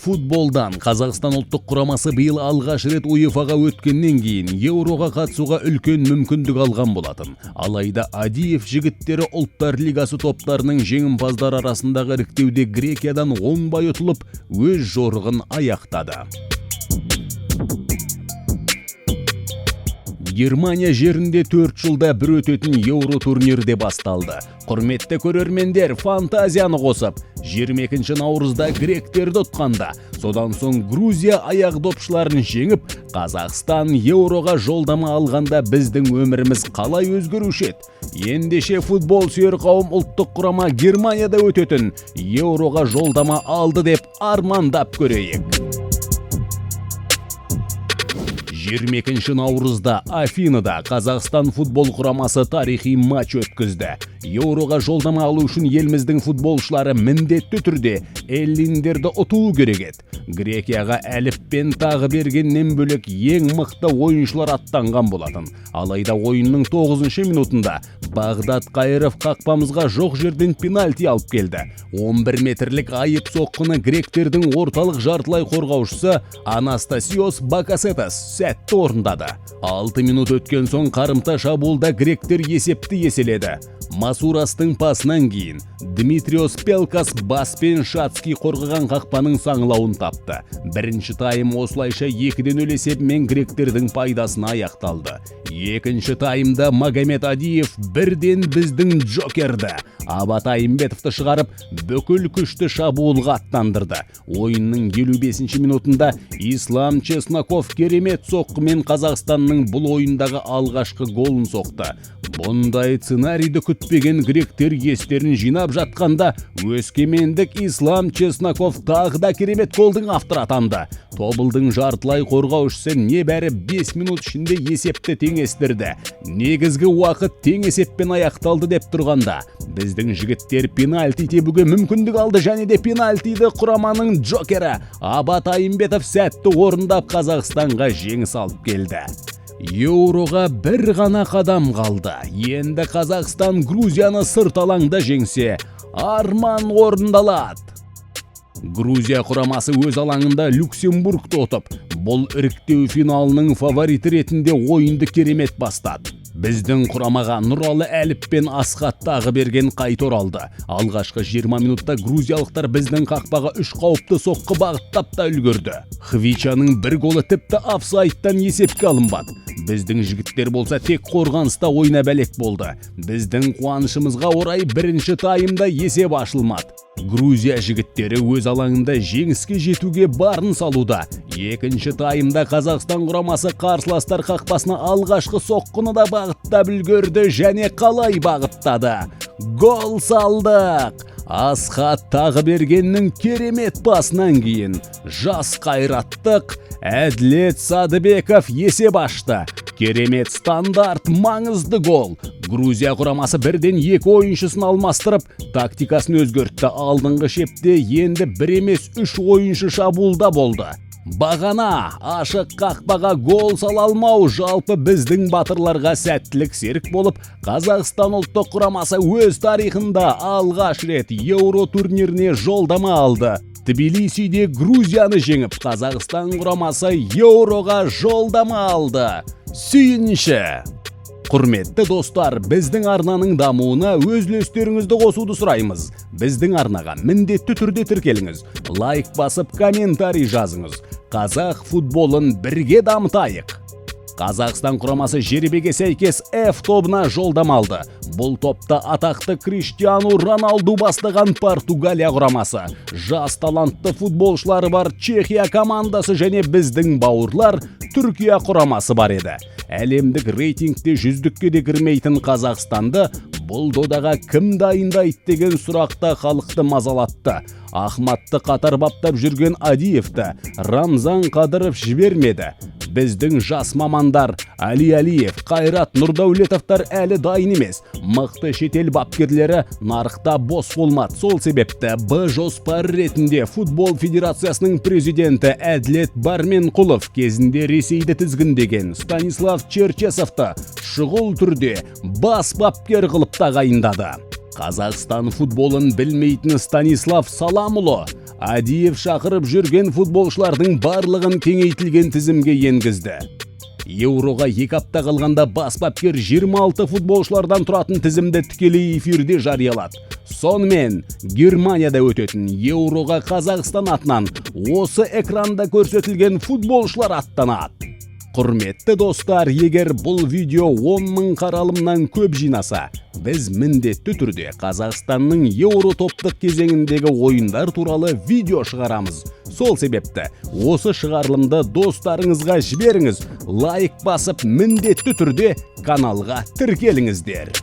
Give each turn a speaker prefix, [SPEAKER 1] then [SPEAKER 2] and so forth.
[SPEAKER 1] Футболдан Қазақстан ұлттық құрамасы биыл алғаш рет УЕФА-ға өткеннен кейін Еуроға қатысуға үлкен мүмкіндік алған болатын. Алайда Адиев жігіттері ұлттар лигасы топтарының жеңімпаздар арасындағы іріктеуде Грекиядан оңбай ұтылып, өз жорығын аяқтады. Германия жерінде 4 жылда бір өтетін Еуро турнирде басталды. Құрметті көрермендер, фантазияны қосып, 22 наурызда гректерді ұтқанда, содан соң Грузия аяқ допшыларын жеңіп, Қазақстан Еуроға жолдама алғанда біздің өміріміз қалай өзгеруші еді? Ендеше футбол сүйер қауым ұлттық құрама Германияда өтетін Еуроға жолдама алды деп армандап көрейік. 22 наурызда Афинада Қазақстан футбол құрамасы тарихи матч өткізді. Еуроға жолдама алу үшін еліміздің футболшылары міндетті түрде эллиндерді ұтуы керек еді. Грекияға әліппен тағы бергеннен бөлек ең мықты ойыншылар аттанған болатын. Алайда ойынның 9 минутында Бағдат Қайыров қақпамызға жоқ жерден пенальти алып келді. 11 метрлік айып соққыны гректердің орталық жартылай қорғаушысы Анастасиос Бакасетас сәтті орындады. 6 минут өткен соң қарымта шабуылда гректер есепті еселеді. Масурастың пасынан кейін Дмитриос Пелкас баспен Шацки қорғаған қақпаның саңылауын тапты. Бірінші тайм осылайша 2-0 есебімен гректердің пайдасына аяқталды. Екінші таймда Магомед Адиев бірден біздің джокерді Абат Айымбетовті шығарып, бүкіл күшті шабуылға аттандырды. Ойынның 55 минутында Ислам Чесноков керемет соққымен Қазақстанның бұл ойындағы алғашқы голын соқты. Бұндай сценарийді күтпеген гректер естерін жинап жатқанда, өскемендік Ислам Чесноков тағы да керемет голдың авторы атанды. Тобылдың жартылай қорғаушысы небәрі 5 минут ішінде есепті теңестірді. Негізгі уақыт тең есеппен аяқталды деп тұрғанда, біздің жігіттер пенальти тебуге мүмкіндік алды және де пенальтиді құраманың джокері Абат Айымбетов сәтті орындап Қазақстанға жеңіс алып келді. Еуроға бір ғана қадам қалды. Енді Қазақстан Грузияны сырт алаңда жеңсе, арман орындалады. Грузия құрамасы өз алаңында Люксембургты ұтып, бұл іріктеу финалының фавориті ретінде ойынды керемет бастады. Біздің құрамаға Нұралы Әліп пен Асхат тағы берген қайта оралды. Алғашқы 20 минутта грузиялықтар біздің қақпаға 3 қауіпті соққы бағыттап та үлгерді. Хвичаның бір голы тіпті офсайдтан есепке алынбады. Біздің жігіттер болса тек қорғаныста ойна бәлек болды. Біздің қуанышымызға орай бірінші таймда есеп ашылмады. Грузия жігіттері өз алаңында жеңіске жетуге барын салуда. Екінші таймда Қазақстан құрамасы қарсыластар қақпасына алғашқы соққыны да бағыттап үлгерді және қалай бағыттады. Гол салдық! Асхат тағы бергеннің керемет пасынан кейін жас қайраттық Әділет Садыбеков есеп ашты. Керемет стандарт, маңызды гол. Грузия құрамасы бірден 2 ойыншысын алмастырып, тактикасын өзгертті. Алдыңғы шепте енді 1 емес 3 ойыншы шабуылда болды. Бағана ашық қақпаға гол сала алмау жалпы біздің батырларға сәттілік серік болып, Қазақстан ұлттық құрамасы өз тарихында алғаш рет Еуро турниріне жолдама алды. Тбилисиде Грузияны жеңіп, Қазақстан құрамасы Еуроға жолдама алды. Сүйінші! Құрметті достар, біздің арнаның дамуына өз үлестеріңізді қосуды сұраймыз. Біздің арнаға міндетті түрде тіркеліңіз, лайк басып комментарий жазыңыз. Қазақ футболын бірге дамытайық. Қазақстан құрамасы жеребеге сәйкес F тобына жолдама алды. Бұл топта атақты Криштиану Роналду бастаған Португалия құрамасы, жас талантты футболшылары бар Чехия командасы және біздің бауырлар Түркия құрамасы бар еді. Әлемдік рейтингте 100-ке де кірмейтін Қазақстанды бұл додаға кім дайындайды деген сұрақта халықты мазалатты. Ахматты қатар баптап жүрген Адиевті Рамзан Қадыров жібермеді. Біздің жас мамандар Али Алиев, Қайрат Нұрдаулетовтар әлі дайын емес. Мықты шетел бапкерлері нарықта бос болмады. Сол себепті Б жоспар ретінде Футбол Федерациясының президенті Әділет Барменқұлов кезінде Ресейді тізгіндеген Станислав Черчесовты шұғыл түрде бас бапкер қылып тағайындады. Қазақстан футболын білмейтін Станислав Саламұлы Адиев шақырып жүрген футболшылардың барлығын кеңейтілген тізімге енгізді. Еуроға 2 апта қалғанда бас бапкер 26 футболшылардан тұратын тізімді тікелей эфирде жариялады. Сонымен Германияда өтетін Еуроға Қазақстан атынан осы экранда көрсетілген футболшылар аттанады. Құрметті достар, егер бұл видео 10 000 қаралымнан көп жинаса, біз міндетті түрде Қазақстанның Еуро топтық кезеңіндегі ойындар туралы видео шығарамыз. Сол себепті осы шығарылымды достарыңызға жіберіңіз, лайк басып міндетті түрде каналға тіркеліңіздер.